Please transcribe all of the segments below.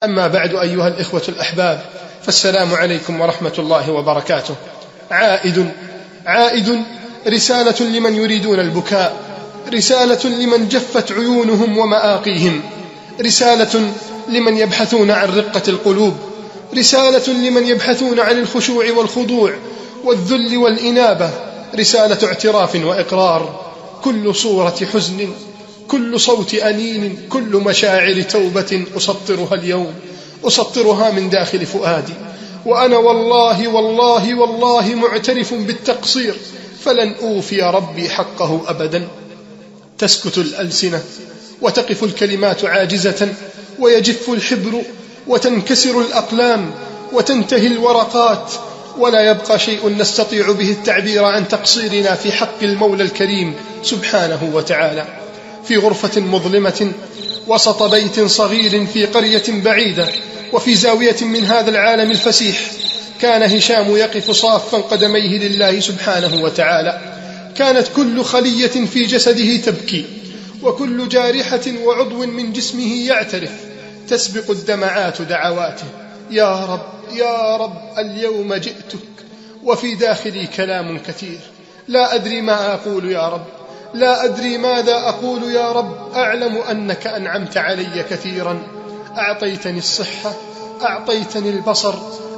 أما بعد أيها الإخوة الأحباب، فالسلام عليكم ورحمة الله وبركاته. عائد رسالة لمن يريدون البكاء، رسالة لمن جفت عيونهم ومآقيهم، رسالة لمن يبحثون عن رقة القلوب، رسالة لمن يبحثون عن الخشوع والخضوع والذل والإنابة، رسالة اعتراف وإقرار. كل صورة حزن، كل صوت أنين، كل مشاعر توبة أسطرها اليوم، أسطرها من داخل فؤادي، وأنا والله والله والله معترف بالتقصير، فلن أوفي ربي حقه أبدا. تسكت الألسنة وتقف الكلمات عاجزة، ويجف الحبر وتنكسر الأقلام وتنتهي الورقات، ولا يبقى شيء نستطيع به التعبير عن تقصيرنا في حق المولى الكريم سبحانه وتعالى. في غرفة مظلمة وسط بيت صغير في قرية بعيدة وفي زاوية من هذا العالم الفسيح، كان هشام يقف صافا قدميه لله سبحانه وتعالى. كانت كل خلية في جسده تبكي، وكل جارحة وعضو من جسمه يعترف، تسبق الدمعات دعواته: يا رب يا رب اليوم جئتك وفي داخلي كلام كثير، لا أدري ما أقول يا رب، لا أدري ماذا أقول يا رب، أعلم أنك أنعمت علي كثيرا، أعطيتني الصحة، أعطيتني البصر،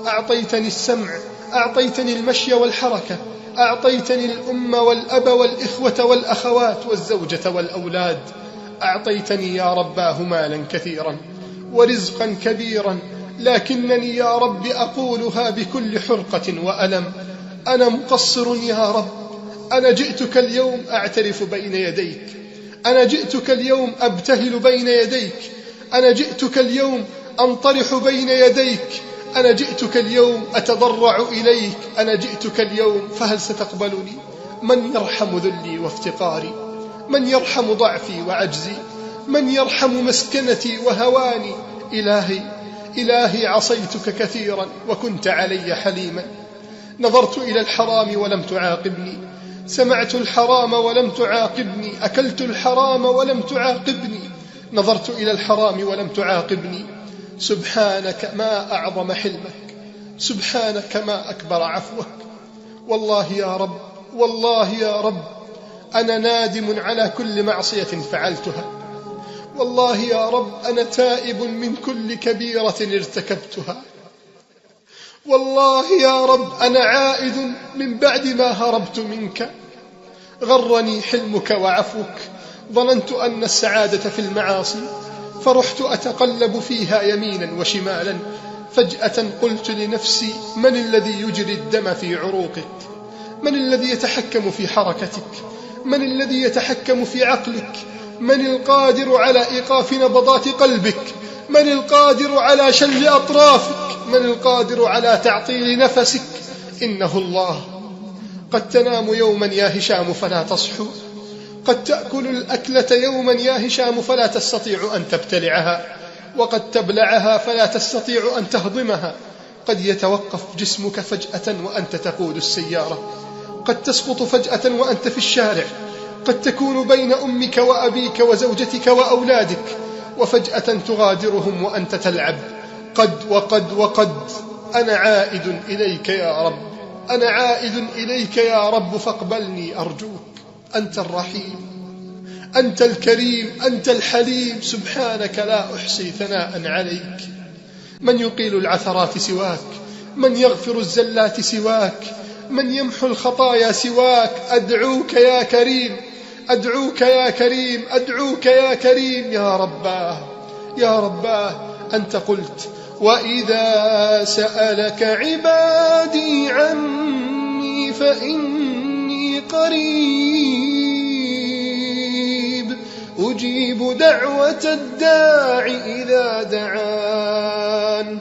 أعطيتني السمع، أعطيتني المشي والحركة، أعطيتني الأم والأب والإخوة والأخوات والزوجة والأولاد، أعطيتني يا رباه مالا كثيرا ورزقا كبيرا، لكنني يا رب أقولها بكل حرقة وألم: أنا مقصر يا رب، أنا جئتك اليوم أعترف بين يديك، أنا جئتك اليوم أبتهل بين يديك، أنا جئتك اليوم أنطرح بين يديك، أنا جئتك اليوم أتضرع إليك، أنا جئتك اليوم، فهل ستقبلني؟ من يرحم ذلي وافتقاري؟ من يرحم ضعفي وعجزي؟ من يرحم مسكنتي وهواني؟ إلهي عصيتك كثيرا وكنت علي حليما، نظرت إلى الحرام ولم تعاقبني، سمعت الحرام ولم تعاقبني، أكلت الحرام ولم تعاقبني، نظرت إلى الحرام ولم تعاقبني. سبحانك ما أعظم حلمك، سبحانك ما أكبر عفوك. والله يا رب، والله يا رب أنا نادم على كل معصية فعلتها، والله يا رب أنا تائب من كل كبيرة ارتكبتها، والله يا رب أنا عائد من بعد ما هربت منك. غرني حلمك وعفوك، ظننت أن السعادة في المعاصي، فرحت أتقلب فيها يمينا وشمالا، فجأة قلت لنفسي: من الذي يجري الدم في عروقك؟ من الذي يتحكم في حركتك؟ من الذي يتحكم في عقلك؟ من القادر على إيقاف نبضات قلبك؟ من القادر على شل أطرافك؟ من القادر على تعطيل نفسك؟ إنه الله. قد تنام يوما يا هشام فلا تصحو، قد تأكل الأكلة يوما يا هشام فلا تستطيع أن تبتلعها، وقد تبلعها فلا تستطيع أن تهضمها، قد يتوقف جسمك فجأة وأنت تقود السيارة، قد تسقط فجأة وأنت في الشارع، قد تكون بين أمك وأبيك وزوجتك وأولادك، وفجأة تغادرهم وأنت تلعب. وقد أنا عائد إليك يا رب، أنا عائد إليك يا رب، فاقبلني أرجوك. أنت الرحيم، أنت الكريم، أنت الحليم، سبحانك لا أحصي ثناء عليك. من يقيل العثرات سواك؟ من يغفر الزلات سواك؟ من يمحو الخطايا سواك؟ أدعوك يا كريم، أدعوك يا كريم، أدعوك يا كريم، يا رباه يا رباه. أنت قلت: وإذا سألك عبادي عني فإني قريب أجيب دعوة الداع إذا دعان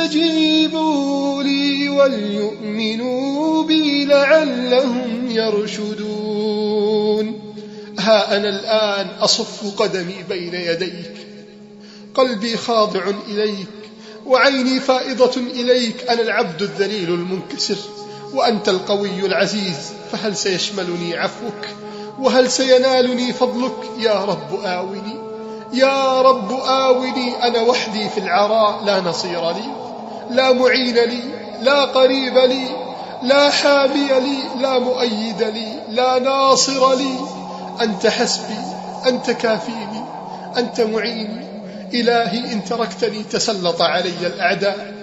فليستجيبوا لي وليؤمنوا بي لعلهم يرشدون. ها أنا الآن أصف قدمي بين يديك، قلبي خاضع إليك وعيني فائضة إليك. أنا العبد الذليل المنكسر وأنت القوي العزيز، فهل سيشملني عفوك وهل سينالني فضلك؟ يا رب آوني، يا رب آوني أنا وحدي في العراء، لا نصير لي، لا معين لي، لا قريب لي، لا حامي لي، لا مؤيد لي، لا ناصر لي. أنت حسبي، أنت كافيني، أنت معيني. إلهي إن تركتني تسلط علي الأعداء،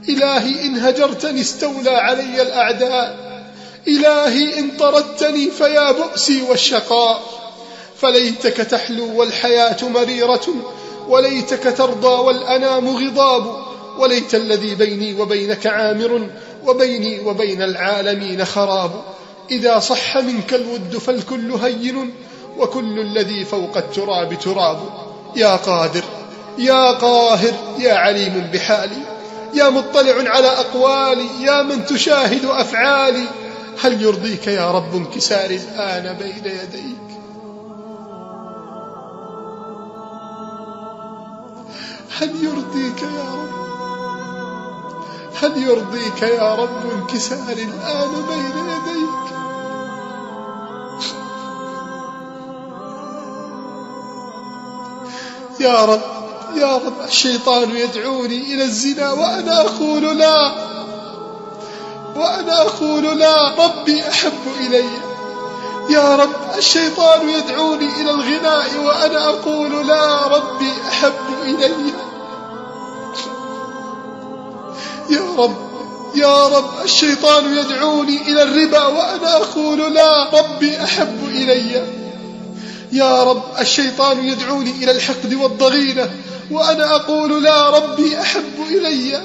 إلهي إن هجرتني استولى علي الأعداء، إلهي إن طردتني فيا بؤسي والشقاء. فليتك تحلو والحياة مريرة، وليتك ترضى والأنام غضاب، وليت الذي بيني وبينك عامر، وبيني وبين العالمين خراب. إذا صح منك الود فالكل هين، وكل الذي فوق التراب تراب. يا قادر، يا قاهر، يا عليم بحالي، يا مطلع على أقوالي، يا من تشاهد أفعالي. هل يرضيك يا رب انكساري الآن بين يديك؟ هل يرضيك يا رب، هل يرضيك يا رب انكساري الآن بين يديك؟ يا رب، يا رب، الشيطان يدعوني إلى الزنا وأنا أقول لا، وأنا أقول لا، ربي أحب إلي. يا رب، الشيطان يدعوني إلى الغناء وأنا أقول لا، ربي أحب إلي. يا رب، يا رب، الشيطان يدعوني إلى الربا وأنا أقول لا، ربي أحب إلي. يا رب، الشيطان يدعوني إلى الحقد والضغينة وأنا أقول لا، ربي أحب إلي.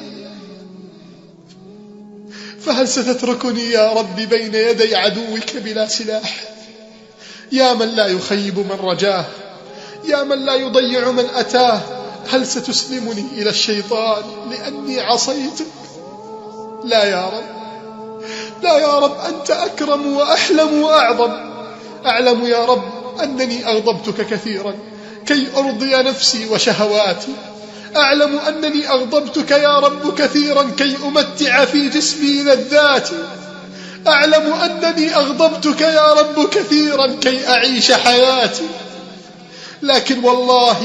فهل ستتركني يا رب بين يدي عدوك بلا سلاح؟ يا من لا يخيب من رجاه، يا من لا يضيع من أتاه، هل ستسلمني إلى الشيطان لأني عصيتك؟ لا يا رب، لا يا رب، أنت أكرم وأحلم وأعظم. أعلم يا رب أنني أغضبتك كثيرا كي أرضي نفسي وشهواتي، أعلم أنني أغضبتك يا رب كثيرا كي أمتع في جسمي لذاتي، أعلم أنني أغضبتك يا رب كثيرا كي أعيش حياتي. لكن والله،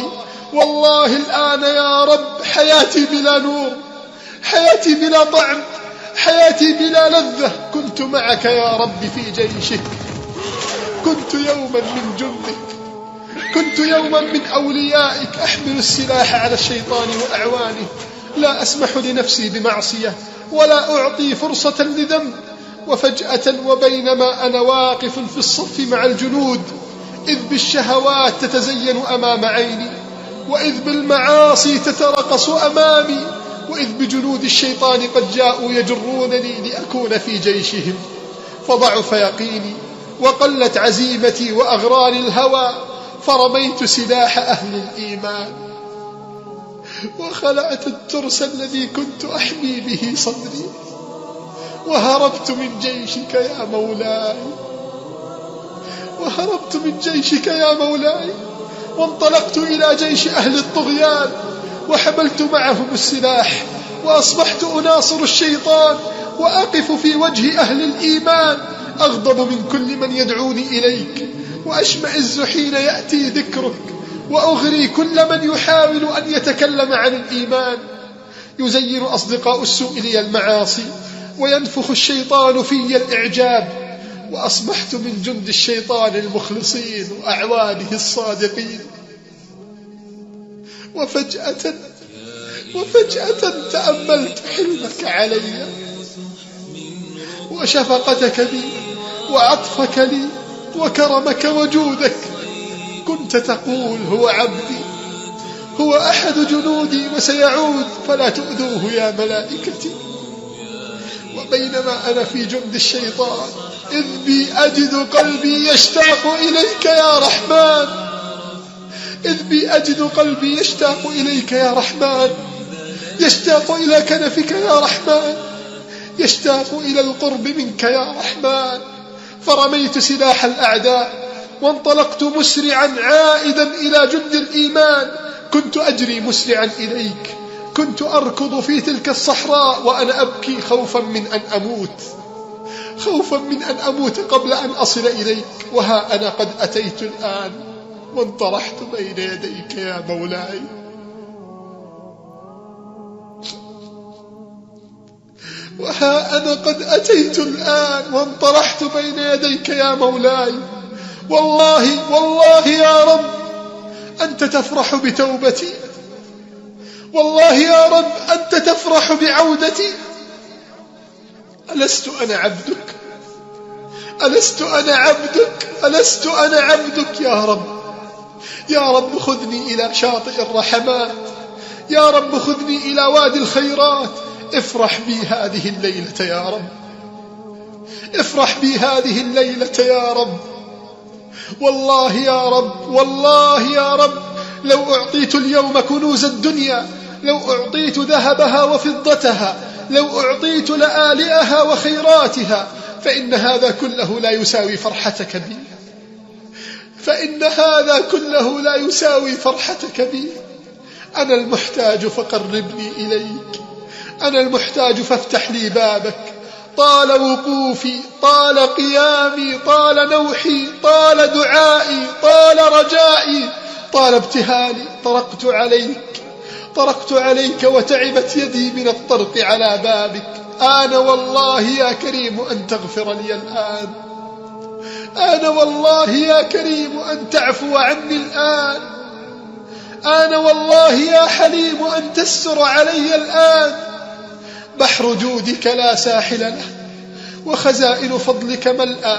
والله الآن يا رب حياتي بلا نور، حياتي بلا طعم، حياتي بلا لذة. كنت معك يا رب في جيشك، كنت يوما من جندك، كنت يوما من أوليائك، أحمل السلاح على الشيطان وأعوانه، لا أسمح لنفسي بمعصية ولا أعطي فرصة لذنب. وفجأة وبينما أنا واقف في الصف مع الجنود، إذ بالشهوات تتزين أمام عيني، وإذ بالمعاصي تترقص أمامي، وإذ بجنود الشيطان قد جاءوا يجرونني لأكون في جيشهم. فضعف يقيني وقلت عزيمتي وأغراني الهوى، فرميت سلاح أهل الإيمان وخلعت الترس الذي كنت أحمي به صدري، وهربت من جيشك يا مولاي، وهربت من جيشك يا مولاي، وانطلقت إلى جيش أهل الطغيان، وحملت معهم السلاح، وأصبحت أناصر الشيطان وأقف في وجه أهل الإيمان، أغضب من كل من يدعوني إليك، وأشمئز حين يأتي ذكرك، وأغري كل من يحاول أن يتكلم عن الإيمان. يزين أصدقاء السوء لي المعاصي، وينفخ الشيطان في الإعجاب، وأصبحت من جند الشيطان المخلصين وأعوانه الصادقين. وفجأة تأملت حلمك علي وشفقتك بي وعطفك لي وكرمك وجودك. كنت تقول هو عبدي، هو أحد جنودي وسيعود، فلا تؤذوه يا ملائكتي. وبينما أنا في جند الشيطان، إذ بي أجد قلبي يشتاق إليك يا رحمن، إذ بي أجد قلبي يشتاق إليك يا رحمن، يشتاق إلى كنفك يا رحمن، يشتاق إلى القرب منك يا رحمن. فرميت سلاح الأعداء وانطلقت مسرعا عائدا إلى جند الإيمان. كنت أجري مسرعا إليك، كنت أركض في تلك الصحراء وأنا أبكي خوفا من أن أموت، خوفا من أن أموت قبل أن أصل إليك. وها أنا قد أتيت الآن، وانطرحت بين يديك يا مولاي. وها أنا قد أتيت الآن وانطرحت بين يديك يا مولاي. والله يا رب أنت تفرح بتوبتي، والله يا رب أنت تفرح بعودتي. ألست أنا عبدك؟ ألست أنا عبدك؟ ألست أنا عبدك يا رب؟ يا رب خذني إلى شاطئ الرحمات، يا رب خذني إلى وادي الخيرات. افرح بي هذه الليلة يا رب، افرح بي هذه الليلة يا رب. والله يا رب، والله يا رب لو أعطيت اليوم كنوز الدنيا، لو أعطيت ذهبها وفضتها، لو أعطيت لآلئها وخيراتها، فإن هذا كله لا يساوي فرحتك بي، فإن هذا كله لا يساوي فرحتك بي. أنا المحتاج فقربني إليك، أنا المحتاج فافتح لي بابك. طال وقوفي، طال قيامي، طال نوحي، طال دعائي، طال رجائي، طال ابتهالي. طرقت عليك وتعبت يدي من الطرق على بابك. أنا والله يا كريم أن تغفر لي الآن، أنا والله يا كريم أن تعفو عني الآن، أنا والله يا حليم أن تستر علي الآن. بحر جودك لا ساحل له، وخزائن فضلك ملأى،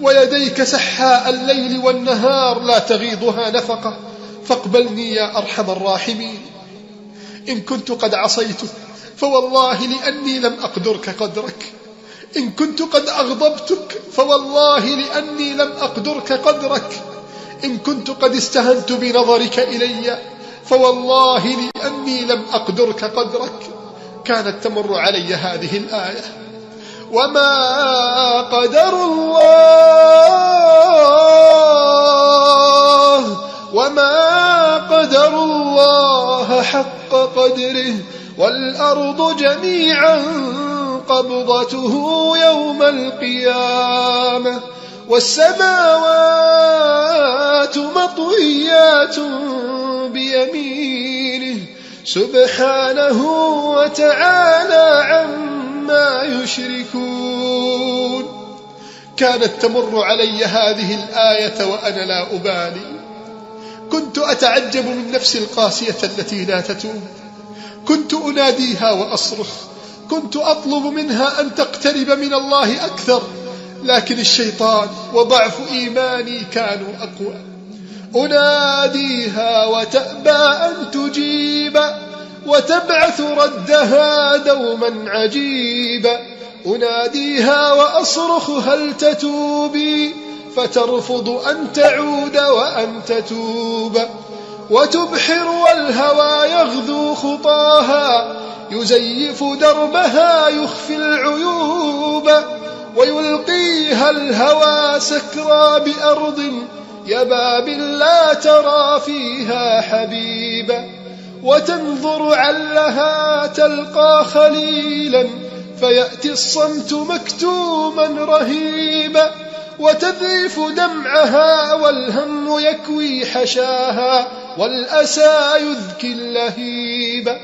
ويديك سحاء الليل والنهار لا تغيضها نفقة. فاقبلني يا أرحم الراحمين. إن كنت قد عصيتك فوالله لأني لم أقدرك قدرك، إن كنت قد أغضبتك فوالله لأني لم أقدرك قدرك، إن كنت قد استهنت بنظرك إلي فوالله لأني لم أقدرك قدرك. كانت تمر علي هذه الآية: وما قدر الله حق قدره، والأرض جميعا قبضته يوم القيامة، والسماوات مطويات بيمينه سبحانه وتعالى عما يشركون. كانت تمر علي هذه الآية وأنا لا أبالي. كنت أتعجب من نفسي القاسية التي لا تتوب، كنت أناديها وأصرخ، كنت أطلب منها أن تقترب من الله أكثر، لكن الشيطان وضعف إيماني كانوا أقوى. أناديها وتأبى أن تجيب، وتبعث ردها دوما عجيبا. أناديها وأصرخ هل تتوبي، فترفض أن تعود وأن تتوب. وتبحر والهوى يغذو خطاها، يزيف دربها يخفي العيوب. ويلقيها الهوى سكرى بأرض يباب لا ترى فيها حبيبا. وتنظر علها تلقى خليلا، فيأتي الصمت مكتوما رهيبا. وتذرف دمعها والهم يكوي حشاها، والأسى يذكي اللهيب.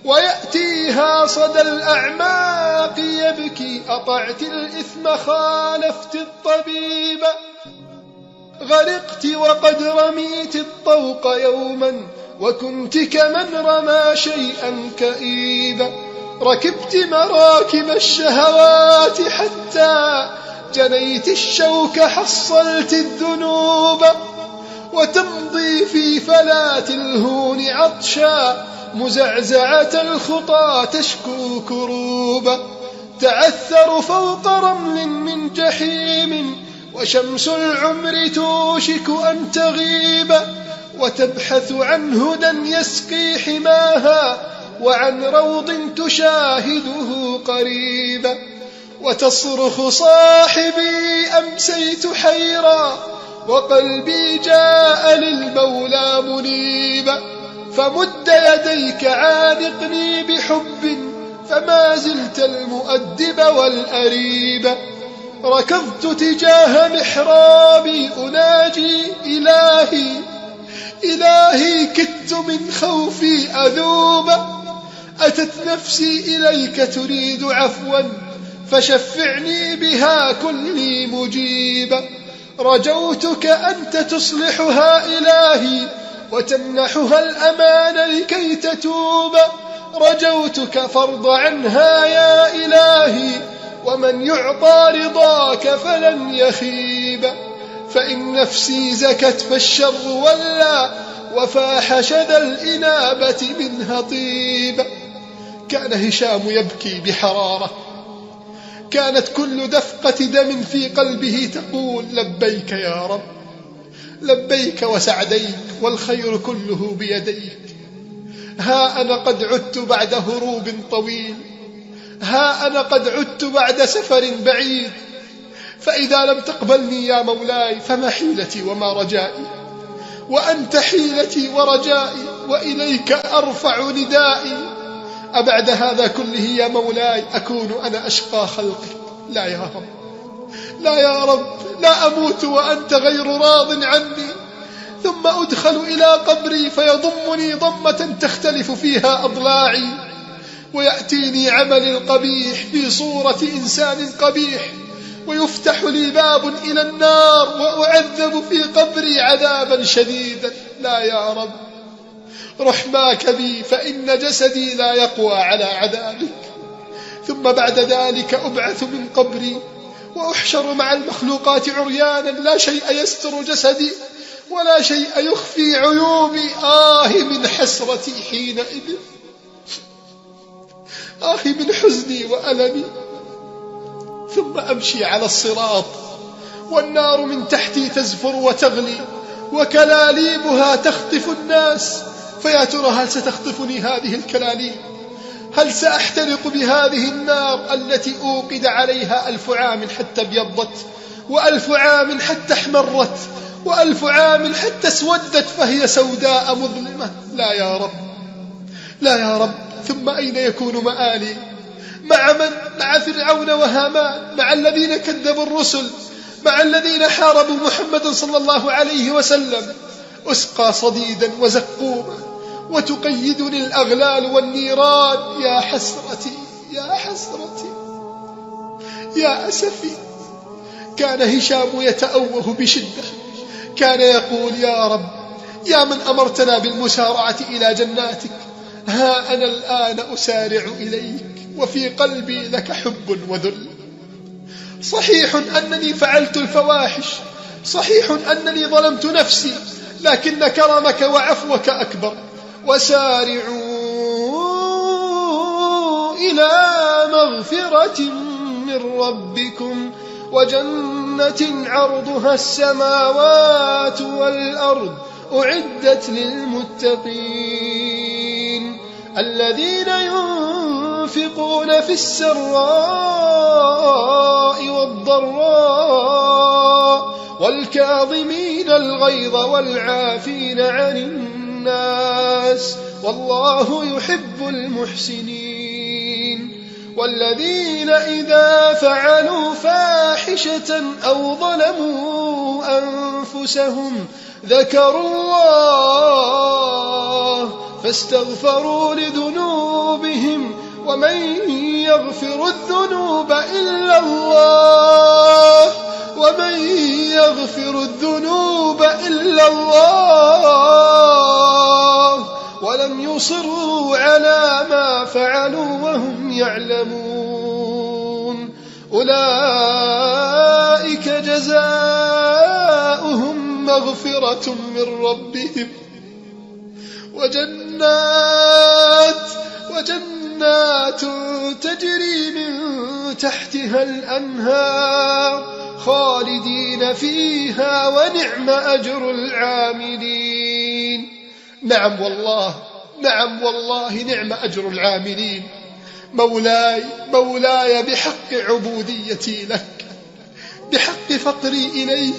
ويأتيها صدى الأعماق يبكي، أطعت الإثم خالفت الطبيب. غرقت وقد رميت الطوق يوما، وكنت كمن رمى شيئا كئيبا. ركبت مراكب الشهوات حتى جنيت الشوك حصلت الذنوب. وتمضي في فلات الهون عطشا، مزعزعة الخطى تشكو كروبا. تعثر فوق رمل من جحيم، وشمس العمر توشك أن تغيب. وتبحث عن هدى يسقي حماها، وعن روض تشاهده قريبا. وتصرخ صاحبي أمسيت حيرا، وقلبي جاء للمولى منيبا. فمد يديك عانقني بحب، فما زلت المؤدب والأريب. ركضت تجاه محرابي أناجي إلهي، إلهي كدت من خوفي أذوب، أتت نفسي إليك تريد عفوا، فشفعني بها كلي مجيبا. رجوتك أنت تصلحها إلهي، وتمنحها الأمان لكي تتوب. رجوتك فارض عنها يا إلهي، ومن يعطى رضاك فلن يخيب. فإن نفسي زكت فالشر ولى، وفاح شذا الإنابة منها طيب. كان هشام يبكي بحرارة، كانت كل دفقة دم في قلبه تقول لبيك يا رب، لبيك وسعديك، والخير كله بيديك. ها أنا قد عدت بعد هروب طويل، ها أنا قد عدت بعد سفر بعيد، فإذا لم تقبلني يا مولاي فما حيلتي وما رجائي، وأنت حيلتي ورجائي، وإليك أرفع ندائي. أبعد هذا كله يا مولاي أكون أنا أشقى خلقك؟ لا يا رب، لا يا رب، لا أموت وأنت غير راض عني، ثم أدخل إلى قبري فيضمني ضمة تختلف فيها أضلاعي، ويأتيني عمل القبيح في صورة إنسان قبيح، ويفتح لي باب إلى النار وأعذب في قبري عذابا شديدا. لا يا رب، رحماك بي، فإن جسدي لا يقوى على عذابك. ثم بعد ذلك أبعث من قبري وأحشر مع المخلوقات عريانا، لا شيء يستر جسدي ولا شيء يخفي عيوبي. من حسرتي حينئذ، من حزني وألمي. ثم أمشي على الصراط والنار من تحتي تزفر وتغلي، وكلاليبها تخطف الناس. فيا ترى هل ستخطفني هذه الكلاليب؟ هل سأحترق بهذه النار التي أوقد عليها 1000 عام حتى ابيضت، و1000 عام حتى احمرت، و1000 عام حتى اسودت فهي سوداء مظلمة؟ لا يا رب، لا يا رب. ثم أين يكون مآلي؟ مع من؟ مع فرعون وهامان، مع الذين كذبوا الرسل، مع الذين حاربوا محمد صلى الله عليه وسلم. أسقى صديدا وزقوما، وتقيدني الأغلال والنيران. يا حسرتي، يا حسرتي، يا أسفي. كان هشام يتأوه بشدة، كان يقول يا رب، يا من أمرتنا بالمسارعة إلى جناتك، ها أنا الآن أسارع إليك، وفي قلبي لك حب وذل. صحيح أنني فعلت الفواحش، صحيح أنني ظلمت نفسي، لكن كرمك وعفوك أكبر. وسارعوا إلى مغفرة من ربكم وجنة عرضها السماوات والأرض أعدت للمتقين الذين ينفقون في السراء والضراء والكاظمين الغيظ والعافين عن الناس والله يحب المحسنين. والذين إذا فعلوا فاحشة أو ظلموا أنفسهم ذكروا الله فاستغفروا لذنوبهم ومن يغفر الذنوب إلا الله ولم يصروا على ما فعلوا وهم يعلمون أولئك جزاؤهم مغفرة من ربهم وجنات تجري من تحتها الأنهار خالدين فيها ونعم أجر العاملين. نعم والله نعم أجر العاملين. مولاي بحق عبوديتي لك، بحق فقري إليك،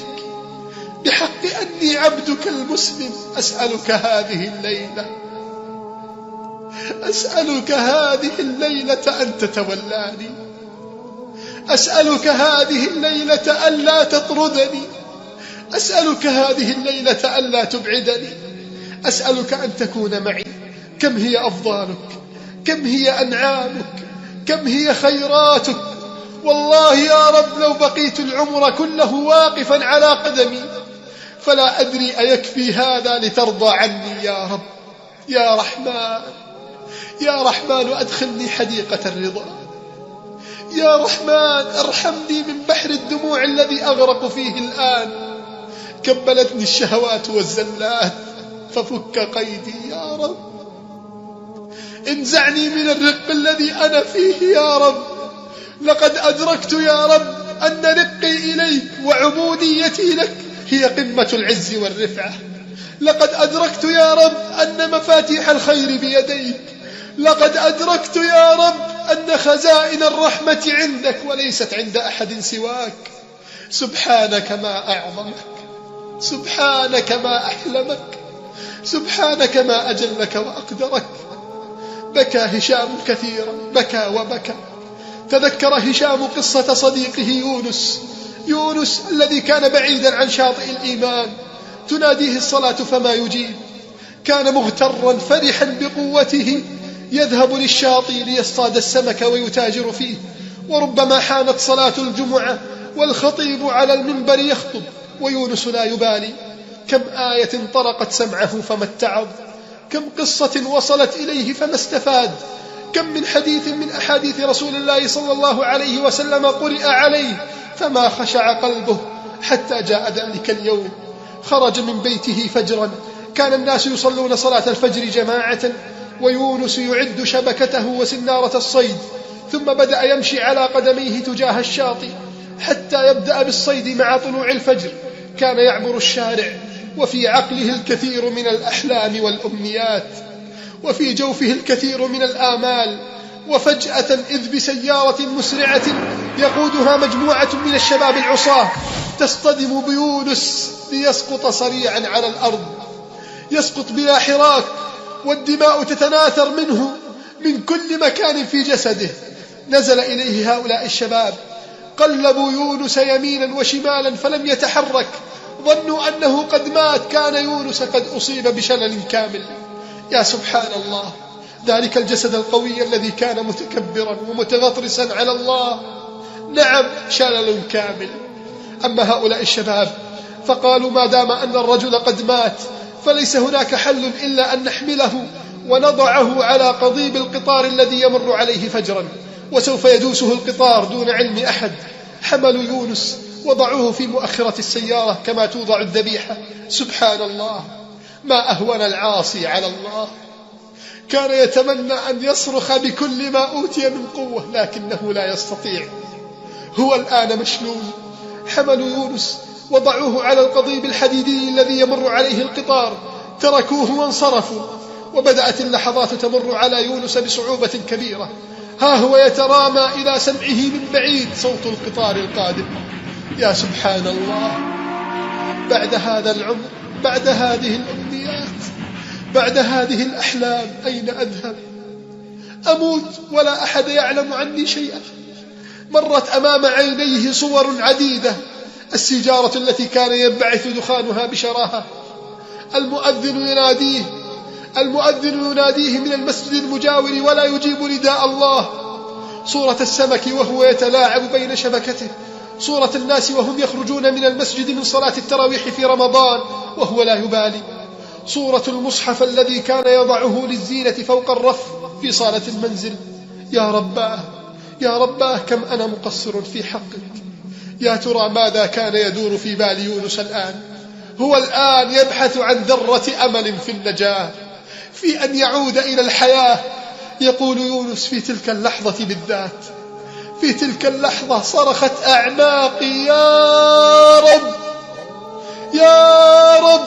بحق أني عبدك المسلم، أسألك هذه الليلة أن تتولاني، أسألك هذه الليلة ألا تطردني، أسألك هذه الليلة ألا تبعدني، أسألك أن تكون معي. كم هي أفضالك، كم هي أنعامك، كم هي خيراتك. والله يا رب لو بقيت العمر كله واقفا على قدمي فلا أدري أيكفي هذا لترضى عني يا رب. يا رحمن، يا رحمن أدخلني حديقة الرضا. يا رحمن ارحمني من بحر الدموع الذي أغرق فيه الآن. كبلتني الشهوات والزلات ففك قيدي يا رب. انزعني من الرق الذي أنا فيه يا رب. لقد أدركت يا رب أن رقي إليك وعبوديتي لك هي قمة العز والرفعة. لقد أدركت يا رب أن مفاتيح الخير بيديك. لقد أدركت يا رب أن خزائن الرحمة عندك وليست عند أحد سواك. سبحانك ما أعظمك، سبحانك ما أحلمك، سبحانك ما أجلك وأقدرك. بكى هشام كثيرا، بكى وبكى. تذكر هشام قصة صديقه يونس الذي كان بعيدا عن شاطئ الإيمان. تناديه الصلاة فما يجيب. كان مغترا فرحا بقوته، يذهب للشاطئ ليصطاد السمك ويتاجر فيه. وربما حانت صلاة الجمعة والخطيب على المنبر يخطب ويونس لا يبالي. كم آية طرقت سمعه فما اتعظ، كم قصة وصلت إليه فما استفاد، كم من حديث من أحاديث رسول الله صلى الله عليه وسلم قرئ عليه فما خشع قلبه حتى جاء ذلك اليوم. خرج من بيته فجرا، كان الناس يصلون صلاة الفجر جماعة ويونس يعد شبكته وسنارة الصيد، ثم بدأ يمشي على قدميه تجاه الشاطئ حتى يبدأ بالصيد مع طلوع الفجر. كان يعبر الشارع وفي عقله الكثير من الأحلام والأمنيات، وفي جوفه الكثير من الآمال. وفجأة إذ بسيارة مسرعة يقودها مجموعة من الشباب العصاة تصطدم بيونس ليسقط صريعا على الأرض. يسقط بلا حراك والدماء تتناثر منه من كل مكان في جسده. نزل إليه هؤلاء الشباب، قلبوا يونس يمينا وشمالا فلم يتحرك، ظنوا أنه قد مات. كان يونس قد أصيب بشلل كامل. يا سبحان الله، ذلك الجسد القوي الذي كان متكبرا ومتغطرسا على الله، نعم شلل كامل. أما هؤلاء الشباب فقالوا ما دام أن الرجل قد مات فليس هناك حل إلا أن نحمله ونضعه على قضيب القطار الذي يمر عليه فجرا وسوف يدوسه القطار دون علم أحد. حملوا يونس وضعوه في مؤخرة السيارة كما توضع الذبيحة. سبحان الله، ما أهون العاصي على الله. كان يتمنى أن يصرخ بكل ما أوتي من قوة لكنه لا يستطيع. هو الآن مشلول. حملوا يونس وضعوه على القضيب الحديدي الذي يمر عليه القطار، تركوه وانصرفوا. وبدأت اللحظات تمر على يونس بصعوبة كبيرة. ها هو يترامى إلى سمعه من بعيد صوت القطار القادم. يا سبحان الله، بعد هذا العمر، بعد هذه الأمنيات، بعد هذه الأحلام، أين أذهب؟ أموت ولا أحد يعلم عني شيئا. مرت أمام عينيه صور عديدة: السيجارة التي كان ينبعث دخانها بشراهة، المؤذن يناديه من المسجد المجاور ولا يجيب نداء الله، صورة السمك وهو يتلاعب بين شبكته، صورة الناس وهم يخرجون من المسجد من صلاة التراويح في رمضان وهو لا يبالي، صورة المصحف الذي كان يضعه للزينة فوق الرف في صالة المنزل. يا رباه، يا رباه، كم أنا مقصر في حقك. يا ترى ماذا كان يدور في بال يونس الآن؟ هو الآن يبحث عن ذرة أمل في النجاة، في أن يعود إلى الحياة. يقول يونس في تلك اللحظة بالذات، في تلك اللحظة صرخت أعناقي: يا رب، يا رب،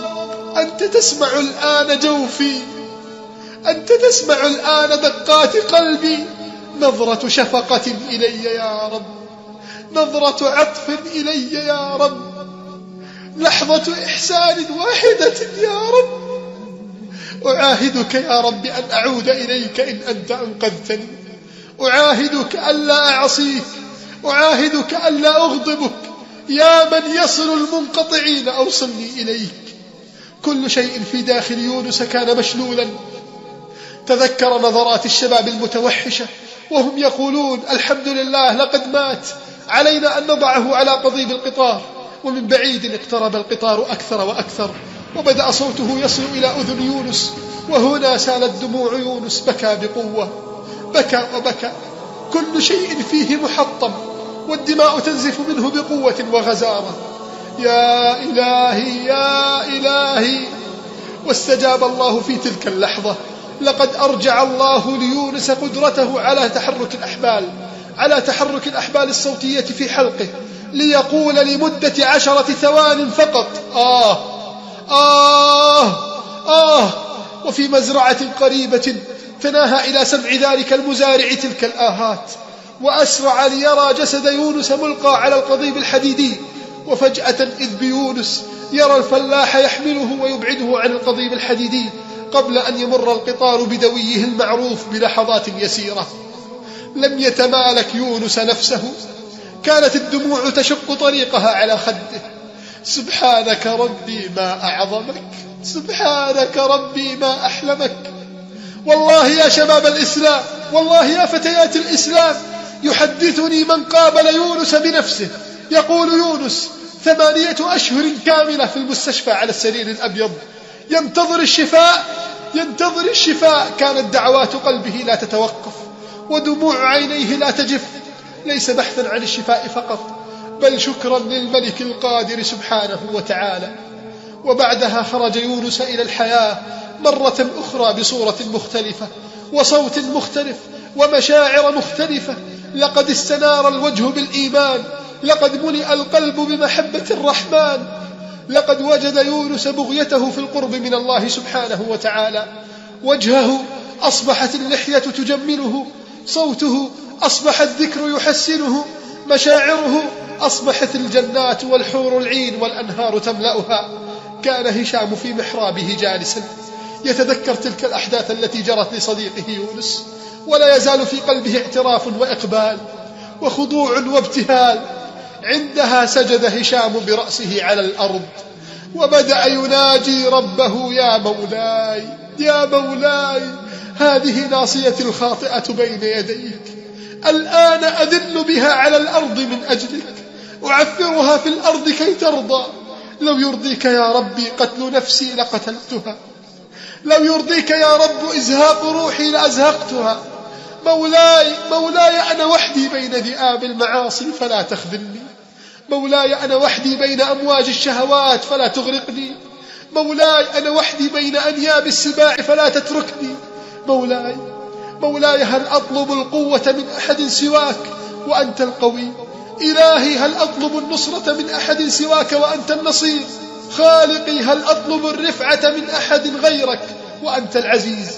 أنت تسمع الآن جوفي، أنت تسمع الآن دقات قلبي. نظرة شفقة إلي يا رب، نظرة عطف إلي يا رب، لحظة إحسان واحدة يا رب. أعاهدك يا رب أن أعود إليك إن أنت أنقذتني، أعاهدك ألا أعصيك، أعاهدك ألا أغضبك. يا من يصل المنقطعين أوصلني إليك. كل شيء في داخل يونس كان مشلولا. تذكر نظرات الشباب المتوحشة وهم يقولون الحمد لله لقد مات، علينا أن نضعه على قضيب القطار. ومن بعيد اقترب القطار أكثر وأكثر، وبدأ صوته يصل إلى أذن يونس، وهنا سالت دموع يونس، بكى بقوة، بكى وبكى، كل شيء فيه محطم، والدماء تنزف منه بقوة وغزارة. يا إلهي يا إلهي. واستجاب الله في تلك اللحظة. لقد أرجع الله ليونس قدرته على تحرك الأحبال الصوتية في حلقه، ليقول لمدة 10 ثوان فقط آه آه آه. وفي مزرعة قريبة تناهى إلى سمع ذلك المزارع تلك الآهات، وأسرع ليرى جسد يونس ملقى على القضيب الحديدي. وفجأة إذ بيونس يرى الفلاح يحمله ويبعده عن القضيب الحديدي قبل أن يمر القطار بدويه المعروف بلحظات يسيرة. لم يتمالك يونس نفسه، كانت الدموع تشق طريقها على خده. سبحانك ربي ما أعظمك، سبحانك ربي ما أحلمك. والله يا شباب الإسلام، والله يا فتيات الإسلام، يحدثني من قابل يونس بنفسه يقول يونس 8 أشهر كاملة في المستشفى على السرير الأبيض ينتظر الشفاء. كانت دعوات قلبه لا تتوقف ودموع عينيه لا تجف، ليس بحثا عن الشفاء فقط، بل شكرا للملك القادر سبحانه وتعالى. وبعدها خرج يونس إلى الحياة مرة أخرى بصورة مختلفة وصوت مختلف ومشاعر مختلفة. لقد استنار الوجه بالإيمان، لقد ملئ القلب بمحبة الرحمن. لقد وجد يونس بغيته في القرب من الله سبحانه وتعالى. وجهه أصبحت اللحية تجمله، صوته أصبح الذكر يحسنه، مشاعره أصبحت الجنات والحور العين والأنهار تملأها. كان هشام في محرابه جالسا يتذكر تلك الأحداث التي جرت لصديقه يونس، ولا يزال في قلبه اعتراف وإقبال وخضوع وابتهال. عندها سجد هشام برأسه على الأرض وبدأ يناجي ربه: يا مولاي يا مولاي، هذه ناصيتي الخاطئة بين يديك، الآن أذل بها على الأرض من أجلك، أعفرها في الأرض كي ترضى. لو يرضيك يا ربي قتل نفسي لقتلتها، لو يرضيك يا رب إزهاق روحي لأزهقتها. مولاي أنا وحدي بين ذئاب المعاصي فلا تخذلني، مولاي أنا وحدي بين أمواج الشهوات فلا تغرقني، مولاي أنا وحدي بين أنياب السباع فلا تتركني. مولاي هل أطلب القوة من أحد سواك وأنت القوي؟ إلهي هل أطلب النصرة من أحد سواك وأنت النصير؟ خالقي هل أطلب الرفعة من أحد غيرك وأنت العزيز؟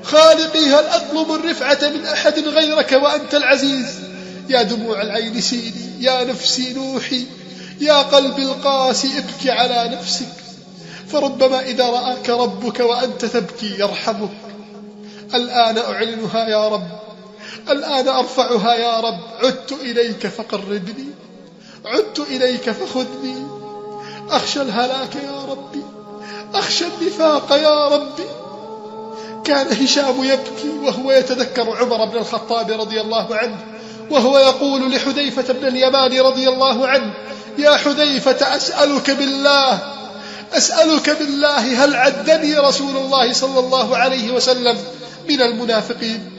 خالقي هل أطلب الرفعة من أحد غيرك وأنت العزيز؟ يا دموع العين سيلي، يا نفسي نوحي، يا قلبي القاسي ابكي على نفسك، فربما إذا رآك ربك وأنت تبكي يرحمك. الآن أعلنها يا رب، الآن أرفعها يا رب. عدت إليك فقربني، عدت إليك فخذني. أخشى الهلاك يا ربي، أخشى النفاق يا ربي. كان هشام يبكي وهو يتذكر عمر بن الخطاب رضي الله عنه، وهو يقول لحذيفة بن اليمان رضي الله عنه: يا حذيفة أسألك بالله هل عدني رسول الله صلى الله عليه وسلم من المنافقين؟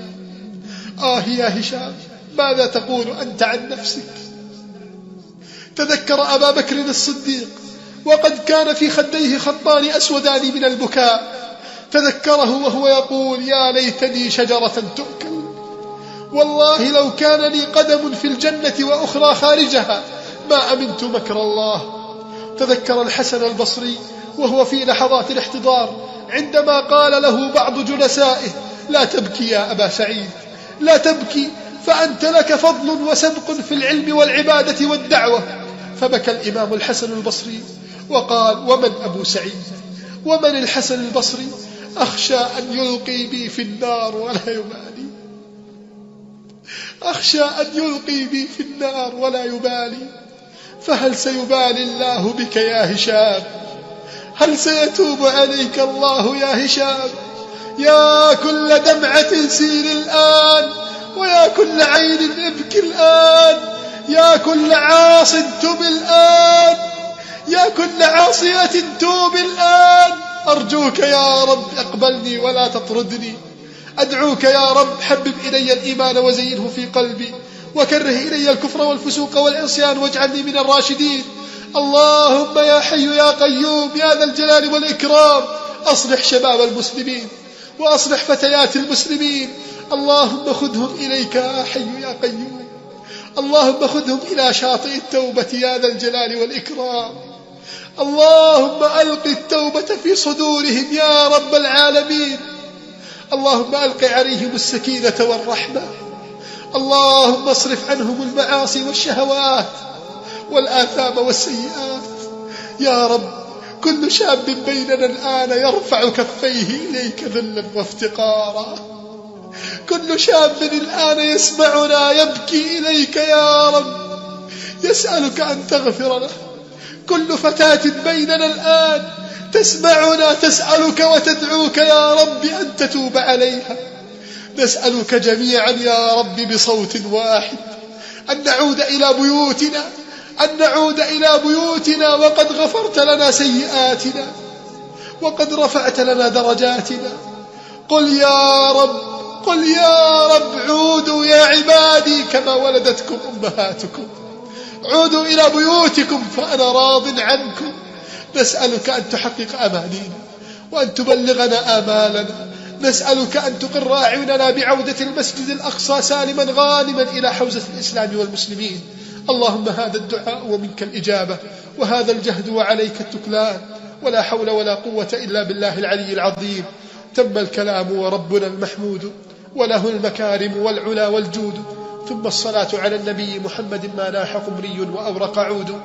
يا هشام، ماذا تقول أنت عن نفسك؟ تذكر أبا بكر الصديق وقد كان في خديه خطان أسودان من البكاء، تذكره وهو يقول: يا ليتني شجرة تؤكل، والله لو كان لي قدم في الجنة وأخرى خارجها ما أمنت مكر الله. تذكر الحسن البصري وهو في لحظات الاحتضار عندما قال له بعض جلسائه: لا تبكي يا أبا سعيد، لا تبكي، فأنت لك فضل وسبق في العلم والعبادة والدعوة. فبكى الإمام الحسن البصري وقال: ومن أبو سعيد ومن الحسن البصري؟ أخشى أن يلقي بي في النار ولا يبالي، أخشى أن يلقي بي في النار ولا يبالي. فهل سيبالي الله بك يا هشام؟ هل سيتوب عليك الله يا هشام؟ يا كل دمعة سيل الآن، ويا كل عين ابكي الآن، يا كل عاص تب الآن، يا كل عاصية توب الآن. أرجوك يا رب اقبلني ولا تطردني. أدعوك يا رب حبب إلي الإيمان وزينه في قلبي، وكره إلي الكفر والفسوق والعصيان واجعلني من الراشدين. اللهم يا حي يا قيوم يا ذا الجلال والإكرام أصلح شباب المسلمين وأصلح فتيات المسلمين. اللهم خذهم إليك يا حي يا قيوم. اللهم خذهم إلى شاطئ التوبة يا ذا الجلال والإكرام. اللهم ألق التوبة في صدورهم يا رب العالمين. اللهم ألق عليهم السكينة والرحمة. اللهم اصرف عنهم المعاصي والشهوات والآثام والسيئات. يا رب كل شاب بيننا الآن يرفع كفيه إليك ذلا وافتقارا، كل شاب الآن يسمعنا يبكي إليك يا رب يسألك أن تغفر له. كل فتاة بيننا الآن تسمعنا تسألك وتدعوك يا رب أن تتوب عليها. نسألك جميعا يا رب بصوت واحد أن نعود إلى بيوتنا، أن نعود إلى بيوتنا وقد غفرت لنا سيئاتنا وقد رفعت لنا درجاتنا. قل يا رب، قل يا رب عودوا يا عبادي كما ولدتكم أمهاتكم، عودوا إلى بيوتكم فأنا راض عنكم. نسألك أن تحقق أمانينا وأن تبلغنا آمالنا. نسألك أن تقر أعيننا بعودة المسجد الأقصى سالما غانما إلى حوزة الإسلام والمسلمين. اللهم هذا الدعاء ومنك الإجابة، وهذا الجهد وعليك التكلان، ولا حول ولا قوة إلا بالله العلي العظيم. تم الكلام وربنا المحمود، وله المكارم والعلا والجود. ثم الصلاة على النبي محمد ما ناح قمري وأورق عود.